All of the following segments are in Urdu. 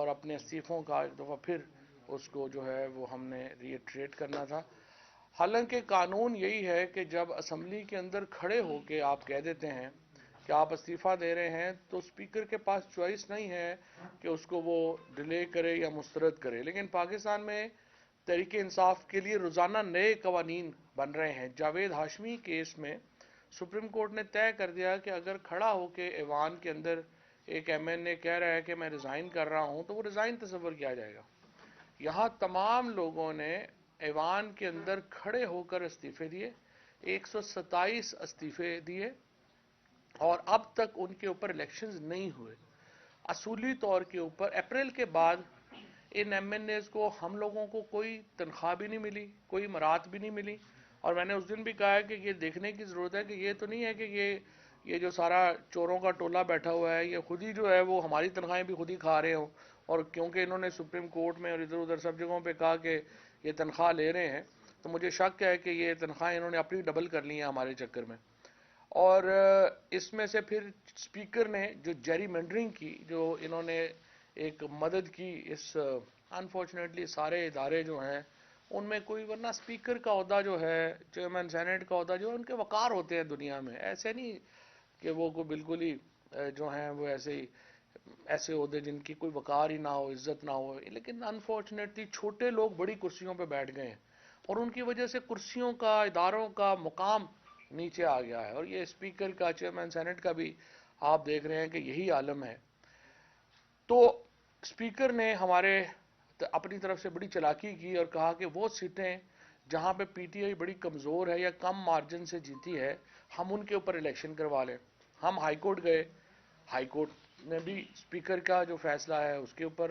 اور اپنے استعفوں کا ایک دفعہ پھر اس کو جو ہے وہ ہم نے ری ایٹریٹ کرنا تھا. حالانکہ قانون یہی ہے کہ جب اسمبلی کے اندر کھڑے ہو کے آپ کہہ دیتے ہیں کہ آپ استعفیٰ دے رہے ہیں تو اسپیکر کے پاس چوائس نہیں ہے کہ اس کو وہ ڈیلے کرے یا مسترد کرے. لیکن پاکستان میں تحریک انصاف کے لیے روزانہ نئے قوانین بن رہے ہیں. جاوید ہاشمی کیس میں سپریم کورٹ نے طے کر دیا کہ اگر کھڑا ہو کے ایوان کے اندر ایک ایم این اے کہہ رہا ہے کہ میں ریزائن کر رہا ہوں تو وہ ریزائن تصور کیا جائے گا. یہاں تمام لوگوں نے ایوان کے اندر کھڑے ہو کر استعفے دیے, 127 استعفے دیے, اور اب تک ان کے اوپر الیکشنز نہیں ہوئے. اصولی طور کے اوپر اپریل کے بعد ان ایم این ایز کو ہم لوگوں کو کوئی تنخواہ بھی نہیں ملی, کوئی مرات بھی نہیں ملی. اور میں نے اس دن بھی کہا ہے کہ یہ دیکھنے کی ضرورت ہے کہ یہ تو نہیں ہے کہ یہ جو سارا چوروں کا ٹولہ بیٹھا ہوا ہے یہ خود ہی جو ہے وہ ہماری تنخواہیں بھی خود ہی کھا رہے ہوں, اور کیونکہ انہوں نے سپریم کورٹ میں اور ادھر ادھر سب جگہوں پہ کہا کہ یہ تنخواہ لے رہے ہیں, تو مجھے شک ہے کہ یہ تنخواہیں انہوں نے اپنی ڈبل کر لی ہیں ہمارے چکر میں. اور اس میں سے پھر اسپیکر نے جو جیری مینڈرنگ کی, جو انہوں نے ایک مدد کی, اس انفارچونیٹلی سارے ادارے جو ہیں ان میں کوئی, ورنہ اسپیکر کا عہدہ جو ہے, چیئرمین سینٹ کا عہدہ جو ہے, ان کے وقار ہوتے ہیں دنیا میں, ایسے نہیں کہ وہ کوئی بالکل ہی جو ہیں وہ ایسے عہدے جن کی کوئی وقار ہی نہ ہو, عزت نہ ہو. لیکن انفارچونیٹلی چھوٹے لوگ بڑی کرسیوں پہ بیٹھ گئے ہیں اور ان کی وجہ سے کرسیوں کا, اداروں کا مقام نیچے آ گیا ہے. اور یہ اسپیکر کا, چیئرمین سینٹ کا بھی آپ دیکھ رہے ہیں کہ یہی عالم ہے. تو اسپیکر نے ہمارے اپنی طرف سے بڑی چالاکی کی اور کہا کہ وہ سیٹیں جہاں پہ پی ٹی آئی بڑی کمزور ہے یا کم مارجن سے جیتی ہے ہم ان کے اوپر الیکشن کروا لیں. ہم ہائی کورٹ گئے, ہائی کورٹ نے بھی اسپیکر کا جو فیصلہ ہے اس کے اوپر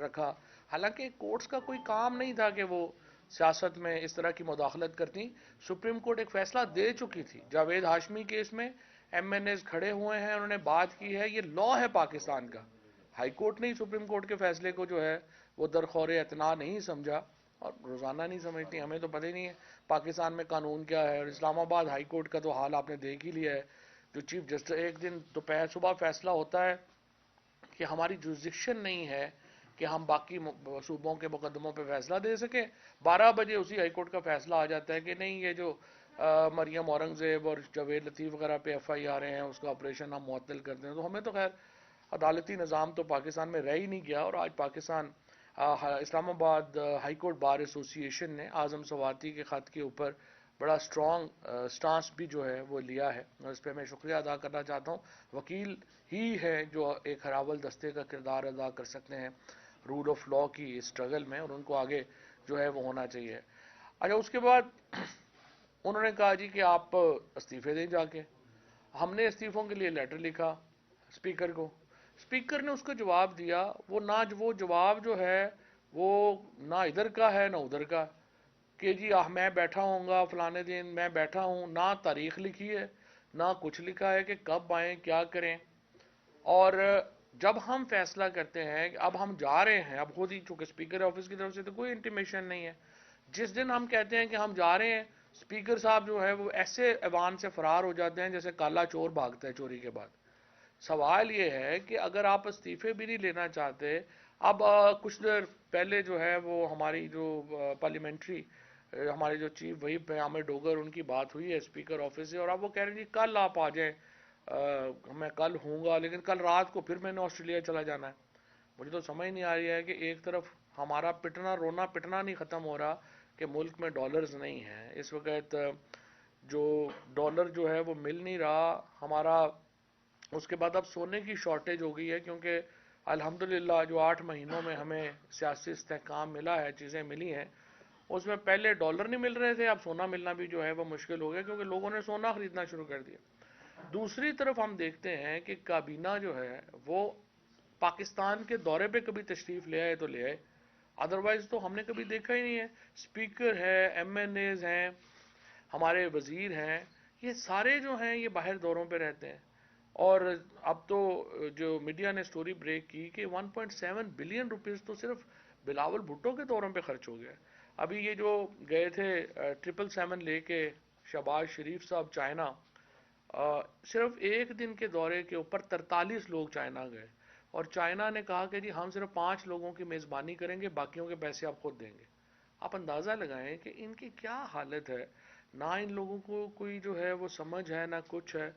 رکھا. حالانکہ کورٹس کا کوئی کام نہیں تھا کہ وہ سیاست میں اس طرح کی مداخلت کرتی. سپریم کورٹ ایک فیصلہ دے چکی تھی. جاوید ہاشمی کیس میں ایم این ایز کھڑے ہوئے ہیں, انہوں نے بات کی ہے, یہ لا ہے پاکستان کا. ہائی کورٹ نے سپریم کورٹ کے فیصلے کو جو ہے وہ درخور اعتنا نہیں سمجھا, اور روزانہ نہیں سمجھتی. ہمیں تو پتہ ہی نہیں ہے پاکستان میں قانون کیا ہے. اور اسلام آباد ہائی کورٹ کا تو حال آپ نے دیکھ ہی لیا ہے. جو چیف جسٹس, ایک دن دوپہر صبح فیصلہ ہوتا ہے کہ ہماری جورسڈکشن نہیں ہے کہ ہم باقی صوبوں کے مقدموں پہ فیصلہ دے سکیں, 12 بجے اسی ہائی کورٹ کا فیصلہ آ جاتا ہے کہ نہیں, یہ جو مریم اورنگزیب اور جاوید لطیف وغیرہ پہ ایف آئی آر ہیں اس کا آپریشن ہم معطل کر دیں. تو ہمیں تو خیر عدالتی نظام تو پاکستان میں رہ ہی نہیں گیا. اور آج پاکستان اسلام آباد ہائی کورٹ بار ایسوسی ایشن نے اعظم سواتی کے خط کے اوپر بڑا اسٹرانگ سٹانس بھی جو ہے وہ لیا ہے, اور اس پہ میں شکریہ ادا کرنا چاہتا ہوں. وکیل ہی ہے جو ایک ہراول دستے کا کردار ادا کر سکتے ہیں رول آف لا کی اسٹرگل میں, اور ان کو آگے جو ہے وہ ہونا چاہیے. اچھا, اس کے بعد انہوں نے کہا جی کہ آپ استعفے دیں جا کے. ہم نے استعفوں کے لیے لیٹر لکھا اسپیکر کو, اسپیکر نے اس کو جواب دیا. وہ جواب جو ہے وہ نہ ادھر کا ہے نہ ادھر کا, کہ جی میں بیٹھا ہوں گا فلانے دن, میں بیٹھا ہوں, نہ تاریخ لکھی ہے نہ کچھ لکھا ہے کہ کب آئیں کیا کریں. اور جب ہم فیصلہ کرتے ہیں کہ اب ہم جا رہے ہیں, اب خود ہی چونکہ اسپیکر آفس کی طرف سے تو کوئی انٹیمیشن نہیں ہے, جس دن ہم کہتے ہیں کہ ہم جا رہے ہیں, اسپیکر صاحب جو ہے وہ ایسے ایوان سے فرار ہو جاتے ہیں جیسے کالا چور بھاگتا ہے چوری کے بعد. سوال یہ ہے کہ اگر آپ استعفے بھی نہیں لینا چاہتے, اب کچھ دیر پہلے جو ہے وہ ہماری جو پارلیمنٹری ہمارے جو چیف وہی عامر ڈوگر, ان کی بات ہوئی ہے اسپیکر آفس سے, اور اب وہ کہہ رہے ہیں جی کل آپ آ جائیں, میں کل ہوں گا, لیکن کل رات کو پھر میں نے آسٹریلیا چلا جانا ہے. مجھے تو سمجھ نہیں آ رہی ہے کہ ایک طرف ہمارا پٹنا رونا پٹنا نہیں ختم ہو رہا کہ ملک میں ڈالرز نہیں ہیں اس وقت, جو ڈالر جو ہے وہ مل نہیں رہا ہمارا. اس کے بعد اب سونے کی شارٹیج ہو گئی ہے, کیونکہ الحمدللہ جو 8 مہینوں میں ہمیں سیاسی استحکام ملا ہے, چیزیں ملی ہیں, اس میں پہلے ڈالر نہیں مل رہے تھے, اب سونا ملنا بھی جو ہے وہ مشکل ہو گیا کیونکہ لوگوں نے سونا خریدنا شروع کر دیا. دوسری طرف ہم دیکھتے ہیں کہ کابینہ جو ہے وہ پاکستان کے دورے پہ کبھی تشریف لے آئے تو لے آئے, ادروائز تو ہم نے کبھی دیکھا ہی نہیں ہے. اسپیکر ہے, ایم این ایز ہیں, ہمارے وزیر ہیں, یہ سارے جو ہیں یہ باہر دوروں پہ رہتے ہیں. اور اب تو جو میڈیا نے سٹوری بریک کی کہ 1.7 بلین روپیز تو صرف بلاول بھٹو کے دوروں پہ خرچ ہو گیا. ابھی یہ جو گئے تھے 777 لے کے شہباز شریف صاحب چائنا, صرف ایک دن کے دورے کے اوپر 43 لوگ چائنا گئے. اور چائنا نے کہا کہ جی ہم صرف 5 لوگوں کی میزبانی کریں گے، باقیوں کے پیسے آپ خود دیں گے۔ آپ اندازہ لگائیں کہ ان کی کیا حالت ہے، نہ ان لوگوں کو کوئی جو ہے وہ سمجھ ہے نہ کچھ ہے،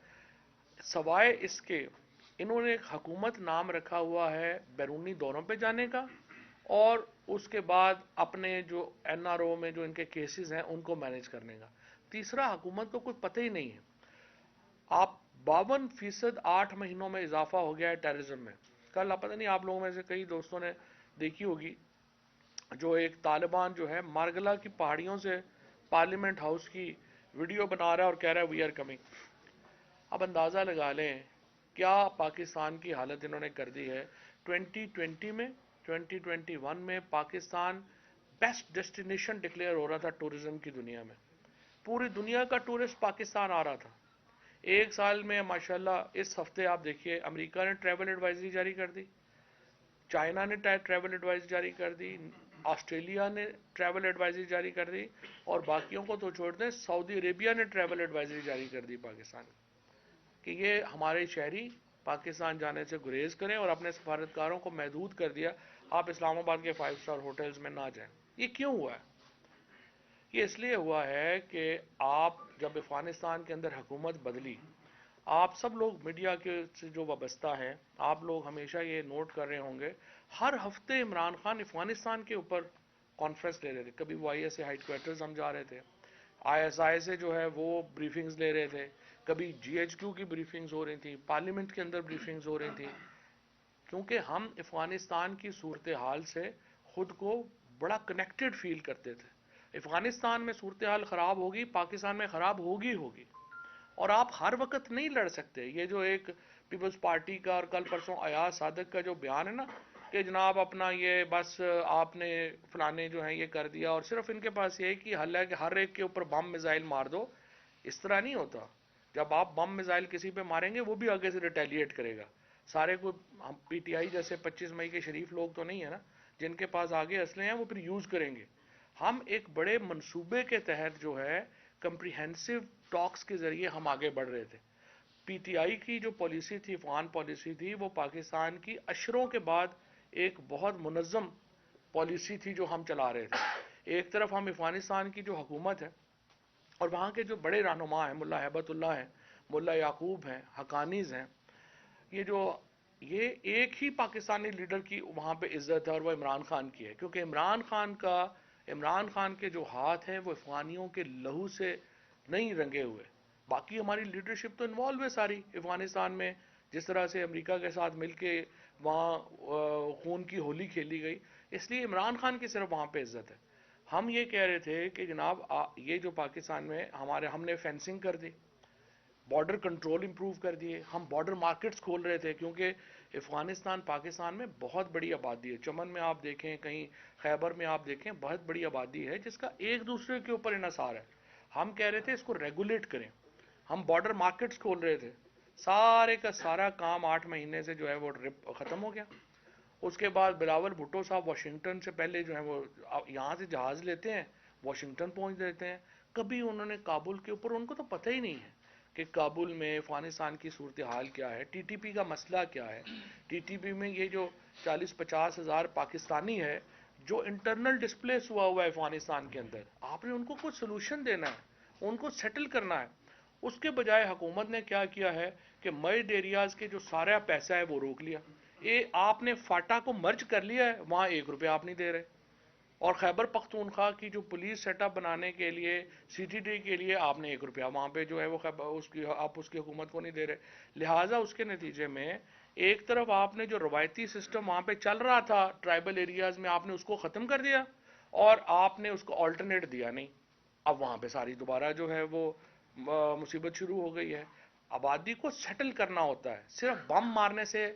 سوائے اس کے انہوں نے ایک حکومت نام رکھا ہوا ہے بیرونی دوروں پہ جانے کا، اور اس کے بعد اپنے جو این آر او میں جو ان کے کیسز ہیں ان کو مینج کرنے کا۔ تیسرا، حکومت کو کوئی پتہ ہی نہیں ہے۔ آپ 52% 8 مہینوں میں اضافہ ہو گیا ہے ٹیررزم میں۔ کل آپ پتہ نہیں، آپ لوگوں میں سے کئی دوستوں نے دیکھی ہوگی، جو ایک طالبان جو ہے مارگلا کی پہاڑیوں سے پارلیمنٹ ہاؤس کی ویڈیو بنا رہا ہے اور کہہ رہا ہے وی آر کمنگ۔ اب اندازہ لگا لیں کیا پاکستان کی حالت انہوں نے کر دی ہے۔ 2020 میں 2021 میں پاکستان بیسٹ ڈیسٹینیشن ڈکلیئر ہو رہا تھا ٹورزم کی دنیا میں، پوری دنیا کا ٹورسٹ پاکستان آ رہا تھا۔ ایک سال میں ماشاءاللہ اس ہفتے آپ دیکھیے امریکہ نے ٹریول ایڈوائزری جاری کر دی، چائنا نے ٹریول ایڈوائزری جاری کر دی، آسٹریلیا نے ٹریول ایڈوائزری جاری کر دی، اور باقیوں کو تو چھوڑ دیں، سعودی عربیہ نے ٹریول ایڈوائزری جاری کر دی پاکستان کہ یہ ہمارے شہری پاکستان جانے سے گریز کریں، اور اپنے سفارتکاروں کو محدود کر دیا، آپ اسلام آباد کے 5 اسٹار ہوٹلز میں نہ جائیں۔ یہ کیوں ہوا ہے؟ یہ اس لیے ہوا ہے کہ آپ جب افغانستان کے اندر حکومت بدلی، آپ سب لوگ میڈیا کے سے جو وابستہ ہیں، آپ لوگ ہمیشہ یہ نوٹ کر رہے ہوں گے، ہر ہفتے عمران خان افغانستان کے اوپر کانفرنس لے رہے تھے۔ کبھی وہ I S A headquarters ہم جا رہے تھے، آئی ایس آئی سے جو ہے وہ بریفنگز لے رہے تھے، کبھی جی ایچ کیو کی بریفنگز ہو رہی تھیں، پارلیمنٹ کے اندر بریفنگز ہو رہی تھیں، کیونکہ ہم افغانستان کی صورتحال سے خود کو بڑا کنیکٹڈ فیل کرتے تھے۔ افغانستان میں صورتحال خراب ہوگی، پاکستان میں خراب ہوگی، اور آپ ہر وقت نہیں لڑ سکتے۔ یہ جو ایک پیپلز پارٹی کا اور کل پرسوں ایاز صادق کا جو بیان ہے نا کہ جناب اپنا یہ بس آپ نے فلانے جو ہیں یہ کر دیا، اور صرف ان کے پاس یہ کہ حل ہے کہ ہر ایک کے اوپر بم میزائل مار دو، اس طرح نہیں ہوتا۔ جب آپ بم میزائل کسی پہ ماریں گے وہ بھی آگے سے ریٹیلیٹ کرے گا۔ سارے کو ہم پی ٹی آئی جیسے 25 مئی کے شریف لوگ تو نہیں ہے نا جن کے پاس آگے اسلحے ہیں، وہ پھر یوز کریں گے۔ ہم ایک بڑے منصوبے کے تحت جو ہے کمپریہنسو ٹاکس کے ذریعے ہم آگے بڑھ رہے تھے۔ پی ٹی آئی کی جو پالیسی تھی، افغان پالیسی تھی، وہ پاکستان کی اشروں کے بعد ایک بہت منظم پالیسی تھی جو ہم چلا رہے تھے۔ ایک طرف ہم افغانستان کی جو حکومت ہے اور وہاں کے جو بڑے رہنما ہیں، ملا ہیبت اللہ ہیں، ملا یعقوب ہیں، حقانیز ہیں، یہ ایک ہی پاکستانی لیڈر کی وہاں پہ عزت ہے، اور وہ عمران خان کی ہے، کیونکہ عمران خان کے جو ہاتھ ہیں وہ افغانیوں کے لہو سے نہیں رنگے ہوئے۔ باقی ہماری لیڈرشپ تو انوالو ہے ساری افغانستان میں، جس طرح سے امریکہ کے ساتھ مل کے وہاں خون کی ہولی کھیلی گئی، اس لیے عمران خان کی صرف وہاں پہ عزت ہے۔ ہم یہ کہہ رہے تھے کہ جناب یہ جو پاکستان میں ہم نے فینسنگ کر دی، بارڈر کنٹرول امپروو کر دیے، ہم بارڈر مارکیٹس کھول رہے تھے، کیونکہ افغانستان پاکستان میں بہت بڑی آبادی ہے۔ چمن میں آپ دیکھیں، کہیں خیبر میں آپ دیکھیں، بہت بڑی آبادی ہے جس کا ایک دوسرے کے اوپر انحصار ہے۔ ہم کہہ رہے تھے اس کو ریگولیٹ کریں، ہم بارڈر مارکیٹس کھول رہے تھے، سارے کا سارا کام 8 مہینے سے جو ہے وہ ختم ہو گیا۔ اس کے بعد بلاول بھٹو صاحب واشنگٹن سے پہلے جو ہے وہ یہاں سے جہاز لیتے ہیں، واشنگٹن پہنچ دیتے ہیں، کبھی انہوں نے کابل کے اوپر، ان کو تو پتہ ہی نہیں ہے کہ کابل میں افغانستان کی صورتحال کیا ہے، ٹی ٹی پی کا مسئلہ کیا ہے، ٹی ٹی پی میں یہ جو 40-50 ہزار پاکستانی ہے جو انٹرنل ڈسپلیس ہوا ہے افغانستان کے اندر، آپ نے ان کو کچھ سلوشن دینا ہے، ان کو سیٹل کرنا ہے۔ اس کے بجائے حکومت نے کیا کیا ہے کہ مرج ایریاز کے جو سارا پیسہ ہے وہ روک لیا۔ آپ نے فاٹا کو مرج کر لیا ہے، وہاں 1 روپیہ آپ نہیں دے رہے، اور خیبر پختونخوا کی جو پولیس سیٹ اپ بنانے کے لیے، سی ٹی ڈی کے لیے آپ نے 1 روپیہ وہاں پہ جو ہے وہ آپ اس کی حکومت کو نہیں دے رہے۔ لہٰذا اس کے نتیجے میں ایک طرف آپ نے جو روایتی سسٹم وہاں پہ چل رہا تھا ٹرائبل ایریاز میں، آپ نے اس کو ختم کر دیا، اور آپ نے اس کو آلٹرنیٹ دیا نہیں۔ اب وہاں پہ ساری دوبارہ جو ہے وہ مصیبت شروع ہو گئی ہے۔ آبادی کو سیٹل کرنا ہوتا ہے، صرف بم مارنے سے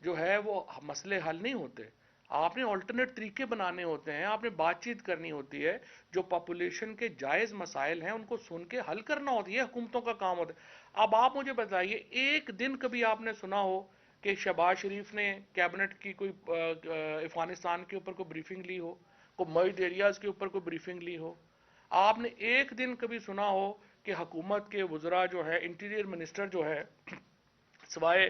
جو ہے وہ مسئلے حل نہیں ہوتے۔ آپ نے آلٹرنیٹ طریقے بنانے ہوتے ہیں، آپ نے بات چیت کرنی ہوتی ہے، جو پاپولیشن کے جائز مسائل ہیں ان کو سن کے حل کرنا ہوتا ہے، یہ حکومتوں کا کام ہوتا ہے۔ اب آپ مجھے بتائیے، ایک دن کبھی آپ نے سنا ہو کہ شہباز شریف نے کیبنٹ کی کوئی افغانستان کے اوپر کوئی بریفنگ لی ہو، کوئی مرجڈ ایریاز کے اوپر کوئی بریفنگ لی ہو؟ آپ نے ایک دن کبھی سنا ہو کہ حکومت کے وزراء جو ہے، انٹیریئر منسٹر جو ہے، سوائے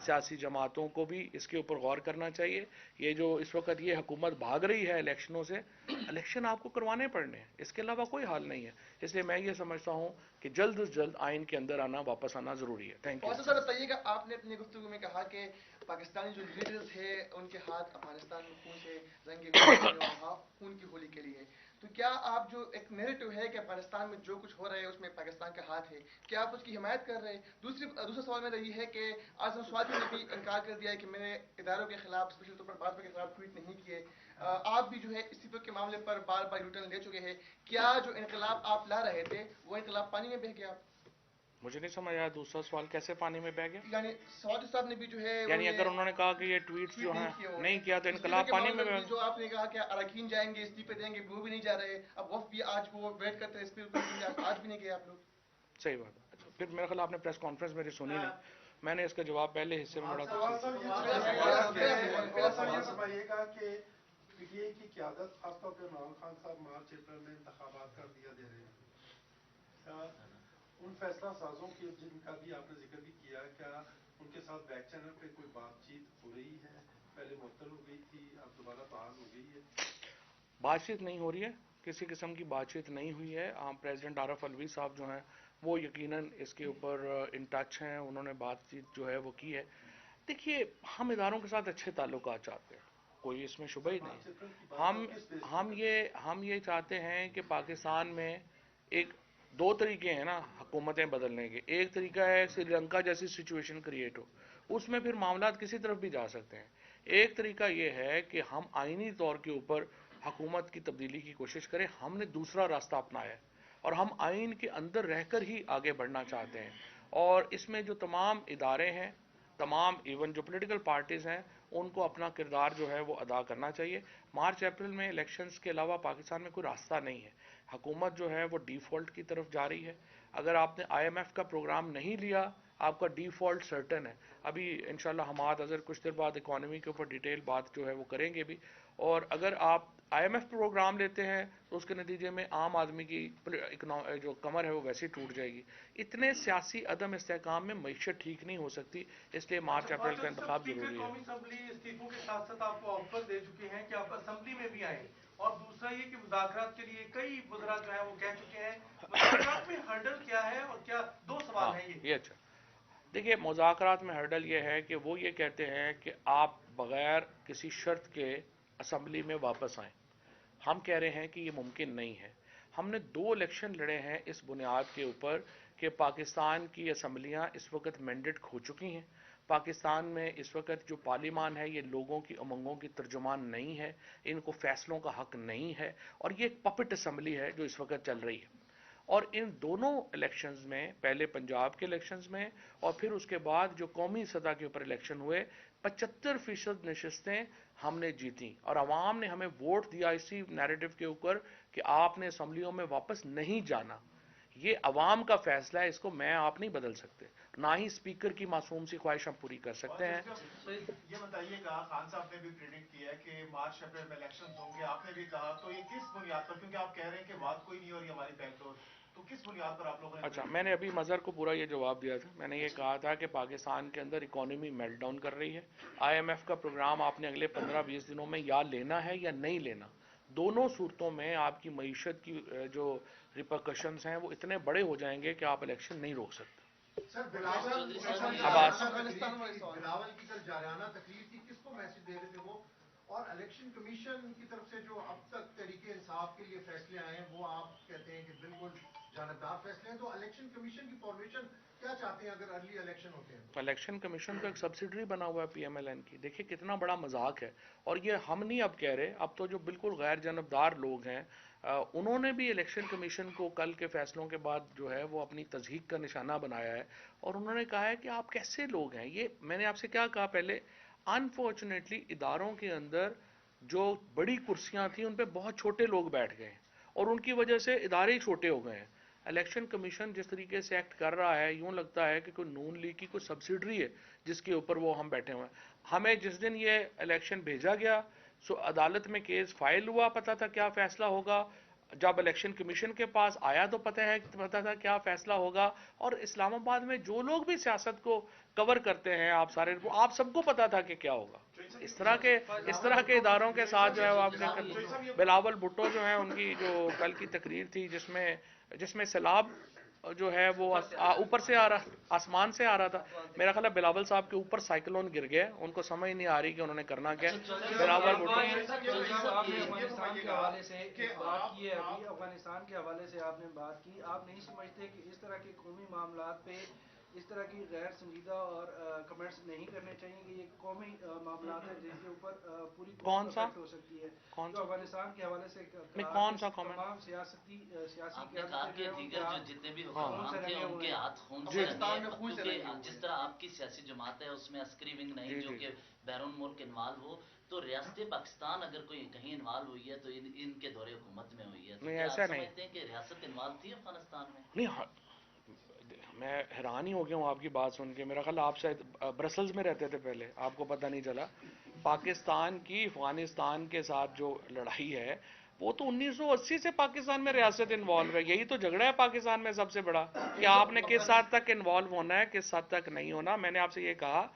سیاسی جماعتوں کو بھی اس کے اوپر غور کرنا چاہیے. یہ جو اس وقت یہ حکومت بھاگ رہی ہے الیکشنوں سے، الیکشن آپ کو کروانے پڑنے ہیں، اس کے علاوہ کوئی حال نہیں ہے. اس لیے میں یہ سمجھتا ہوں کہ جلد از جلد آئین کے اندر آنا، واپس آنا ضروری ہے. Thank you. سر بتائیے گا، آپ نے اپنی گفتگو میں کہا کہ پاکستانی جو لیڈرز ہیں ان کے ہاتھ افغانستان میں خون سے رنگے ہوئے ہیں اور خون کی ہولی کے لیے، تو کیا آپ جو ایک نیریٹو ہے کہ افغانستان میں جو کچھ ہو رہا ہے اس میں پاکستان کا ہاتھ ہے، کیا آپ اس کی حمایت کر رہے ہیں؟ دوسرا سوال میرا یہ ہے کہ اعظم سوادی نے بھی انکار کر دیا ہے کہ میں نے اداروں کے خلاف اسپیشل طور پر بھاجپا کے خلاف ٹویٹ نہیں کیے. آپ بھی جو ہے استعفے کے معاملے پر بار بار یوٹرن لے چکے ہیں، کیا جو انقلاب آپ لا رہے تھے وہ انقلاب پانی میں بہہ گیا؟ مجھے نہیں سمجھ آیا دوسرا سوال کیسے پانی میں بہ گیا. یعنی سوادی صاحب نے بھی جو ہے یعنی اگر انہوں نے کہا کہ یہ ٹویٹس جو ہیں نہیں کیا تو انقلاب پانی میں بہ گیا. جو آپ نے کہا کہ اراکین جائیں گے استعفے دیں گے، وہ بھی نہیں جا رہے، اب وفد بھی آج وہ ویٹ کرتے ہیں اسپیکر، آج بھی نہیں گئے آپ لوگ. صحیح بات ہے. اچھا، پھر میرا خیال آپ نے پریس کانفرنس میری سنی نہیں. میں نے اس کا جواب پہلے حصے میں بڑا یہ کہا کہ پی ٹی آئی کی قیادت خاص طور پہ عمران خان صاحب مارچ اپریل میں انتخابات کا دیا دے رہے ہیں. ان فیصلہ سازوں کی جن کا بھی آپ نے ذکر بھی کیا، کیا ان کے ساتھ بیک چینل پہ کوئی بات چیت ہو رہی ہے؟ پہلے معطل ہو گئی تھی، اب دوبارہ بحال ہو گئی ہے؟ بات چیت نہیں ہو رہی ہے، کسی قسم کی بات چیت نہیں ہوئی ہے. پریزیڈنٹ عارف الوی صاحب جو ہیں وہ یقیناً اس کے اوپر ان ٹچ ہیں، انہوں نے بات چیت جو ہے وہ کی ہے. دیکھیے، ہم اداروں کے ساتھ اچھے تعلقات چاہتے ہیں، کوئی اس میں شبہ ہی نہیں. ہم یہ چاہتے ہیں کہ پاکستان میں ایک دو طریقے ہیں نا حکومتیں بدلنے کے. ایک طریقہ ہے سری لنکا جیسی سچویشن کریٹ ہو، اس میں پھر معاملات کسی طرف بھی جا سکتے ہیں. ایک طریقہ یہ ہے کہ ہم آئینی طور کے اوپر حکومت کی تبدیلی کی کوشش کریں. ہم نے دوسرا راستہ اپنایا ہے اور ہم آئین کے اندر رہ کر ہی آگے بڑھنا چاہتے ہیں. اور اس میں جو تمام ادارے ہیں، تمام ایون جو پولیٹیکل پارٹیز ہیں، ان کو اپنا کردار جو ہے وہ ادا کرنا چاہیے. مارچ اپریل میں الیکشنز کے علاوہ پاکستان میں کوئی راستہ نہیں ہے. حکومت جو ہے وہ ڈیفالٹ کی طرف جا رہی ہے. اگر آپ نے آئی ایم ایف کا پروگرام نہیں لیا، آپ کا ڈیفالٹ سرٹن ہے. ابھی انشاءاللہ حماد اظہر کچھ دیر بعد اکانومی کے اوپر ڈیٹیل بات جو ہے وہ کریں گے بھی. اور اگر آپ آئی ایم ایف پروگرام لیتے ہیں تو اس کے نتیجے میں عام آدمی کی جو کمر ہے وہ ویسے ٹوٹ جائے گی. اتنے سیاسی عدم استحکام میں معیشت ٹھیک نہیں ہو سکتی، اس لیے مارچ اپریل کا انتخاب ضروری ہے. قومی اسمبلی استعفوں کے ساتھ ساتھ آپ کو آفر دے چکے ہیں کہ آپ اسمبلی میں بھی آئیں، اور دوسرا یہ کہ مذاکرات کے لیے کئی وزراء جو ہیں وہ کہہ چکے ہیں. مذاکرات میں ہرڈل کیا ہے اور کیا؟ دو سوال ہیں یہ. اچھا، دیکھیے، مذاکرات میں ہرڈل یہ ہے کہ وہ یہ کہتے ہیں کہ آپ بغیر کسی شرط کے اسمبلی میں واپس آئیں. ہم کہہ رہے ہیں کہ یہ ممکن نہیں ہے. ہم نے 2 الیکشن لڑے ہیں اس بنیاد کے اوپر کہ پاکستان کی اسمبلیاں اس وقت مینڈیٹ کھو چکی ہیں. پاکستان میں اس وقت جو پارلیمان ہے یہ لوگوں کی امنگوں کی ترجمان نہیں ہے، ان کو فیصلوں کا حق نہیں ہے، اور یہ ایک پپٹ اسمبلی ہے جو اس وقت چل رہی ہے. اور ان دونوں الیکشنز میں، پہلے پنجاب کے الیکشنز میں اور پھر اس کے بعد جو قومی سطح کے اوپر الیکشن ہوئے، 75% نشستیں ہم نے جیتی اور عوام نے ہمیں ووٹ دیا اسی نیریٹو کے اوپر کہ آپ نے اسمبلیوں میں واپس نہیں جانا. یہ عوام کا فیصلہ ہے، اس کو میں آپ نہیں بدل سکتے، نہ ہی اسپیکر کی معصوم سی خواہش ہم پوری کر سکتے ہیں. یہ بتائیے گا، خان صاحب نے بھی پریڈکٹ کیا ہے کہ مارچ اپریل میں الیکشنز ہوں گے، آپ نے بھی کہا، تو یہ کس بنیاد پر؟ کیونکہ آپ کہہ رہے ہیں کہ بات کوئی نہیں ہو رہی ہماری بیک ڈور، تو کس بنیاد پر آپ لوگوں نے؟ اچھا، میں نے ابھی مظہر کو پورا یہ جواب دیا تھا. میں نے یہ کہا تھا کہ پاکستان کے اندر اکانومی میلٹ ڈاؤن کر رہی ہے. آئی ایم ایف کا پروگرام آپ نے اگلے 15-20 دنوں میں یا لینا ہے یا نہیں لینا. دونوں صورتوں میں آپ کی معیشت کی جو ریپرکشنز ہیں وہ اتنے بڑے ہو جائیں گے کہ آپ الیکشن نہیں روک سکتے. سر، بلاول کی کل جارحانہ تقریر تھی، کس کو میسج دے رہے تھے وہ؟ اور الیکشن کمیشن کی طرف سے جو اب تک تحریک انصاف کے لیے فیصلے آئے ہیں وہ آپ کہتے ہیں کہ بالکل جانبدار فیصلے ہیں، تو الیکشن کمیشن کی فارمیشن کیا چاہتے ہیں اگر ارلی الیکشن ہوتے ہیں؟ الیکشن کمیشن تو ایک سبسیڈری بنا ہوا ہے پی ایم ایل این کی. دیکھیں کتنا بڑا مذاق ہے. اور یہ ہم نہیں اب کہہ رہے، اب تو جو بالکل غیر جانبدار لوگ ہیں انہوں نے بھی الیکشن کمیشن کو کل کے فیصلوں کے بعد جو ہے وہ اپنی تضحیک کا نشانہ بنایا ہے. اور انہوں نے کہا ہے کہ آپ کیسے لوگ ہیں. یہ میں نے آپ سے کیا کہا پہلے، انفارچونیٹلی اداروں کے اندر جو بڑی کرسیاں تھیں ان پہ بہت چھوٹے لوگ بیٹھ گئے ہیں اور ان کی وجہ سے ادارے ہی چھوٹے ہو گئے ہیں. الیکشن کمیشن جس طریقے سے ایکٹ کر رہا ہے، یوں لگتا ہے کہ کوئی نون لیگ کی کوئی سبسیڈری ہے جس کے اوپر وہ ہم بیٹھے ہوئے ہیں. ہمیں جس دن یہ الیکشن بھیجا گیا عدالت میں کیس فائل ہوا، پتا تھا کیا فیصلہ ہوگا. جب الیکشن کمیشن کے پاس آیا تو پتہ تھا کیا فیصلہ ہوگا. اور اسلام آباد میں جو لوگ بھی سیاست کو کور کرتے ہیں آپ سارے, آپ سب کو پتا تھا کہ کیا ہوگا. اس طرح کے اداروں کے ساتھ جو ہے وہ آپ نے بلاول بھٹو جو ہیں ان کی جو کل کی تقریر تھی جس میں سیلاب جو ہے وہ اوپر سے آ رہا, آسمان سے آ رہا تھا. میرا خیال ہے بلاول صاحب کے اوپر سائیکلون گر گیا, ان کو سمجھ نہیں آ رہی کہ انہوں نے کرنا کیا. بلاول بھٹو آپ نے افغانستان کے حوالے سے بات کی ہے, ابھی افغانستان کے حوالے سے آپ نے بات کی, آپ نہیں سمجھتے کہ اس طرح کے قومی معاملات پہ اس طرح کی غیر سنجیدہ اور کمنٹس نہیں کرنے چاہیے کہ یہ قومی معاملات ہیں جن کے اوپر پوری قوم افیکٹ ہو سکتی ہے. جو افغانستان کے حوالے سے کون سا تمام سیاسی آپ نے کہا کہ دیگر جو جتنے بھی حکمران تھے ان کے ہاتھ خون سے رنگے, جس طرح آپ کی سیاسی جماعت ہے اس میں عسکری ونگ نہیں جو کہ بیرون ملک انوالو ہو, تو ریاست پاکستان اگر کوئی کہیں انوالو ہوئی ہے تو ان کے دور حکومت میں ہوئی ہے. تو کیا آپ سمجھتے ہیں کہ ریاست انوالو تھی افغانستان میں؟ نہیں, میں حیران ہی ہو گیا ہوں آپ کی بات سن کے. میرا خیال آپ شاید برسلز میں رہتے تھے پہلے, آپ کو پتہ نہیں چلا. پاکستان کی افغانستان کے ساتھ جو لڑائی ہے وہ تو 1980 سے پاکستان میں ریاست انوالو ہے. یہی تو جھگڑا ہے پاکستان میں سب سے بڑا کہ آپ نے کس حد تک انوالو ہونا ہے, کس حد تک نہیں ہونا. میں نے آپ سے یہ کہا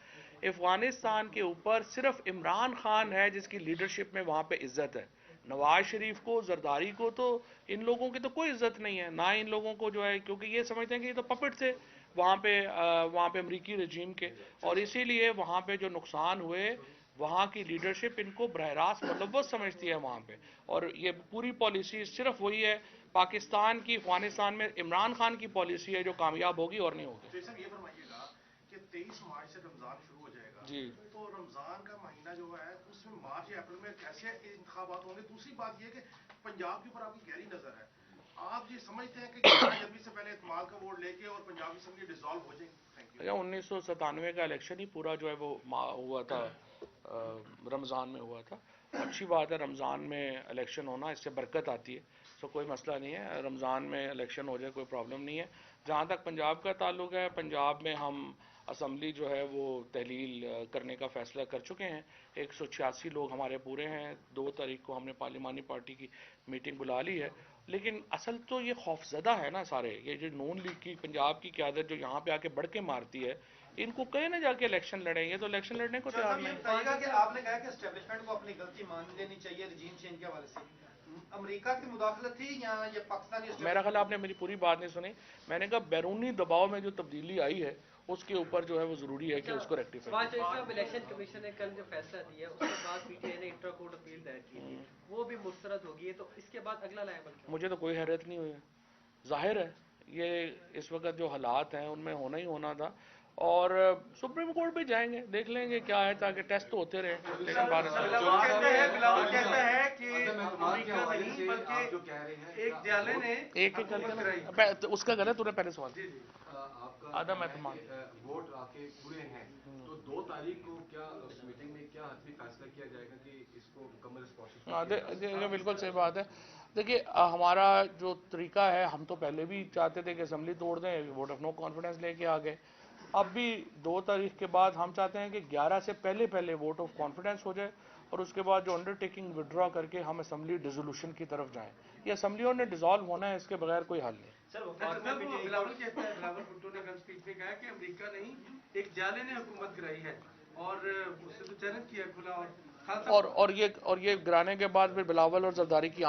افغانستان کے اوپر صرف عمران خان ہے جس کی لیڈرشپ میں وہاں پہ عزت ہے. نواز شریف کو, زرداری کو تو ان لوگوں کی تو کوئی عزت نہیں ہے, نہ ان لوگوں کو جو ہے, کیونکہ یہ سمجھتے ہیں کہ یہ تو پپٹ تھے وہاں پہ امریکی رجیم کے, اور اسی لیے وہاں پہ جو نقصان ہوئے وہاں کی لیڈرشپ ان کو براہ راست ملوث سمجھتی ہے وہاں پہ. اور یہ پوری پالیسی صرف وہی ہے پاکستان کی افغانستان میں عمران خان کی پالیسی ہے جو کامیاب ہوگی اور نہیں ہوگی. تو سر یہ فرمائیے گا کہ 23 مارچ سے رمضان شروع ہو جائے گا, جی تو رمضان کا مہینہ جو ہے اس میں مارچ یا اپریل میں کیسے انتخابات ہوں گے؟ دوسری بات یہ کہ پنجاب کے اوپر آپ کی گہری نظر ہے, آپ یہ سمجھتے ہیں کہ 11 جنوری سے پہلے اعتماد کا ووٹ لے کے اور پنجاب اسمبلی ڈیزالو ہو جائے گی؟ 1997 کا الیکشن ہی پورا جو ہے وہ ہوا تھا, رمضان میں ہوا تھا. اچھی بات ہے رمضان میں الیکشن ہونا, اس سے برکت آتی ہے, تو کوئی مسئلہ نہیں ہے. رمضان میں الیکشن ہو جائے کوئی پرابلم نہیں ہے. جہاں تک پنجاب کا تعلق ہے, پنجاب میں ہم اسمبلی جو ہے وہ تحلیل کرنے کا فیصلہ کر چکے ہیں. 186 لوگ ہمارے پورے ہیں. 2 تاریخ کو ہم نے پارلیمانی پارٹی کی میٹنگ بلا لی ہے. لیکن اصل تو یہ خوفزدہ ہے نا سارے, یہ جو نون لیگ کی پنجاب کی قیادت جو یہاں پہ آ کے بڑھ کے مارتی ہے, ان کو کہیں نہ جا کے الیکشن لڑیں گے تو الیکشن لڑنے کو تیار نہیں. کہ آپ نے کہا کہ اسٹیبلشمنٹ کو اپنی غلطی مان لینی چاہیے رجیم چینج کے حوالے سے, امریکہ کی مداخلت تھی یا یہ پاکستانی؟ میرا خیال آپ نے میری پوری بات نہیں سنی. میں نے کہا بیرونی دباؤ میں جو تبدیلی آئی ہے اس کے اوپر جو ہے وہ ضروری ہے کہ اس کو ریکٹیفائی کریں. الیکشن کمیشن نے کل جو فیصلہ دیا اس کے بعد پی ٹی آئی نے انٹرا کورٹ اپیل دائر کی تھی, وہ بھی مسترد ہوگی, تو اس کے بعد اگلا لائن بن. مجھے تو کوئی حیرت نہیں ہوئی. ظاہر ہے یہ اس وقت جو حالات ہیں ان میں ہونا ہی ہونا تھا, اور سپریم کورٹ بھی جائیں گے, دیکھ لیں گے کیا ہے, تاکہ ٹیسٹ تو ہوتے رہے. لیکن بلاول کہتا ہے کہ امریکہ نہیں بلکہ ایک جالے نے ایک اس کا غلط, انہیں پہلے سوال عدم اعتماد. ووٹ آ کے پورے ہیں تو 2 تاریخ کو کیا اس میٹنگ میں کیا حتمی فیصلہ کیا جائے گا کہ اس کو مکمل اس پروسیس؟ بالکل صحیح بات ہے. دیکھیے ہمارا جو طریقہ ہے, ہم تو پہلے بھی چاہتے تھے کہ اسمبلی توڑ دیں, ووٹ آف نو کانفیڈنس لے کے آ گئے. اب بھی 2 تاریخ کے بعد ہم چاہتے ہیں کہ 11 سے پہلے ووٹ آف کانفیڈنس ہو جائے, اور اس کے بعد جو انڈر ٹیکنگ وڈرا کر کے ہم اسمبلی ڈیزولوشن کی طرف جائیں. یہ اسمبلیوں نے ڈیزالو ہونا ہے, اس کے بغیر کوئی حل نہیں. بلاول کہتا ہے, بلاول بھٹو نے کل اسپیچ میں کہا کہ امریکہ نہیں ایک جالے نے حکومت گرائی ہے, اور اس سے تو چیلنج کیا کھلا. اور یہ گرانے کے بعد پھر بلاول اور زرداری کی